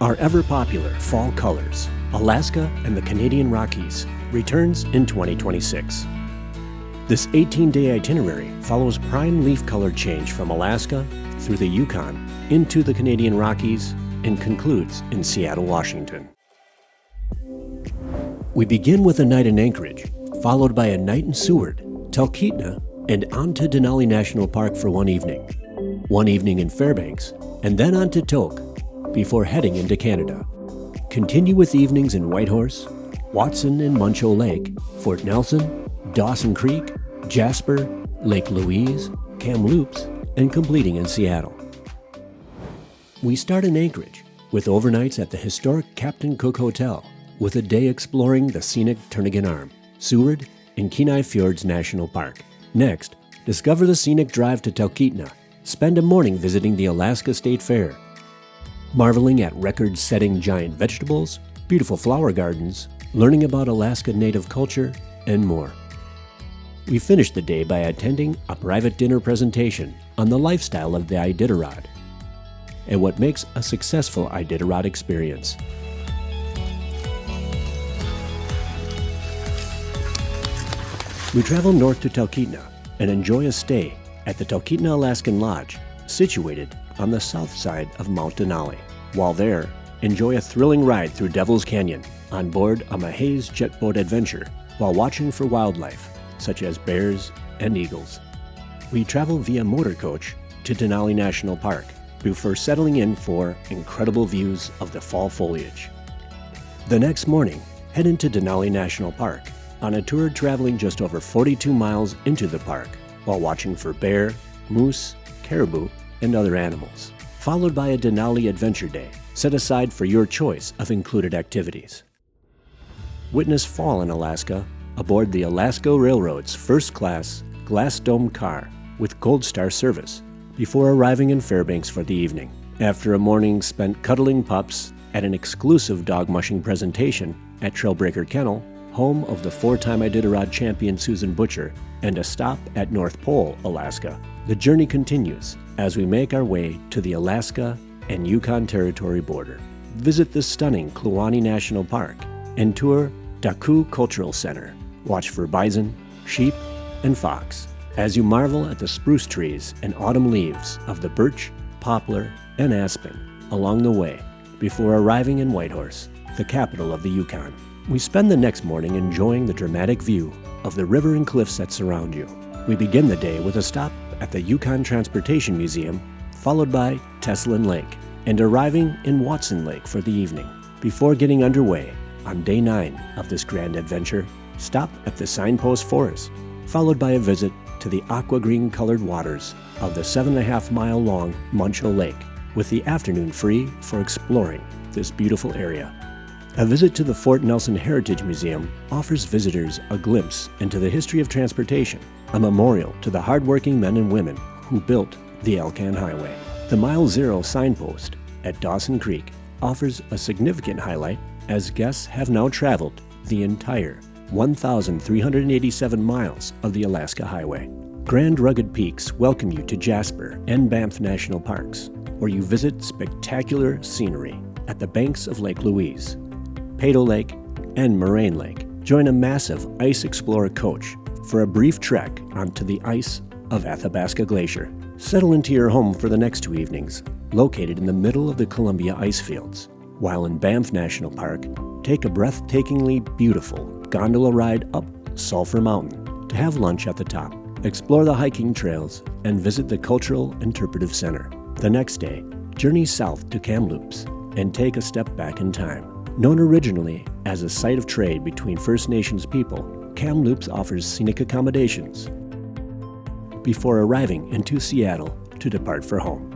Our ever-popular fall colors, Alaska and the Canadian Rockies, returns in 2026. This 18-day itinerary follows prime leaf color change from Alaska through the Yukon into the Canadian Rockies and concludes in Seattle, Washington. We begin with a night in Anchorage, followed by a night in Seward, Talkeetna, and on to Denali National Park for one evening in Fairbanks, and then on to Tok, before heading into Canada. Continue with evenings in Whitehorse, Watson and Muncho Lake, Fort Nelson, Dawson Creek, Jasper, Lake Louise, Kamloops, and completing in Seattle. We start in Anchorage with overnights at the historic Captain Cook Hotel, with a day exploring the scenic Turnagain Arm, Seward, and Kenai Fjords National Park. Next, discover the scenic drive to Talkeetna. Spend a morning visiting the Alaska State Fair, marveling at record-setting giant vegetables, beautiful flower gardens, learning about Alaska Native culture, and more. We finish the day by attending a private dinner presentation on the lifestyle of the Iditarod and what makes a successful Iditarod experience. We travel north to Talkeetna and enjoy a stay at the Talkeetna Alaskan Lodge, situated on the south side of Mount Denali. While there, enjoy a thrilling ride through Devil's Canyon on board a Mahays jet boat adventure while watching for wildlife, such as bears and eagles. We travel via motor coach to Denali National Park before settling in for incredible views of the fall foliage. The next morning, head into Denali National Park on a tour traveling just over 42 miles into the park while watching for bear, moose, caribou, and other animals, followed by a Denali Adventure Day set aside for your choice of included activities. Witness fall in Alaska aboard the Alaska Railroad's first-class glass-domed car with Gold Star service before arriving in Fairbanks for the evening. After a morning spent cuddling pups at an exclusive dog mushing presentation at Trailbreaker Kennel, home of the four-time Iditarod champion Susan Butcher, and a stop at North Pole, Alaska, the journey continues as we make our way to the Alaska and Yukon Territory border. Visit the stunning Kluane National Park and tour Daku Cultural Center. Watch for bison, sheep, and fox as you marvel at the spruce trees and autumn leaves of the birch, poplar, and aspen along the way before arriving in Whitehorse, the capital of the Yukon. We spend the next morning enjoying the dramatic view of the river and cliffs that surround you. We begin the day with a stop at the Yukon Transportation Museum, followed by Teslin Lake, and arriving in Watson Lake for the evening. Before getting underway on day 9 of this grand adventure, stop at the Signpost Forest, followed by a visit to the aqua-green colored waters of the 7.5-mile-long Muncho Lake, with the afternoon free for exploring this beautiful area. A visit to the Fort Nelson Heritage Museum offers visitors a glimpse into the history of transportation, a memorial to the hardworking men and women who built the Alcan Highway. The Mile Zero signpost at Dawson Creek offers a significant highlight as guests have now traveled the entire 1,387 miles of the Alaska Highway. Grand rugged peaks welcome you to Jasper and Banff National Parks, where you visit spectacular scenery at the banks of Lake Louise, Peyto Lake, and Moraine Lake. Join a massive Ice Explorer coach for a brief trek onto the ice of Athabasca Glacier. Settle into your home for the next 2 evenings, located in the middle of the Columbia ice fields. While in Banff National Park, take a breathtakingly beautiful gondola ride up Sulphur Mountain to have lunch at the top. Explore the hiking trails and visit the Cultural Interpretive Center. The next day, journey south to Kamloops and take a step back in time. Known originally as a site of trade between First Nations people, Kamloops offers scenic accommodations before arriving into Seattle to depart for home.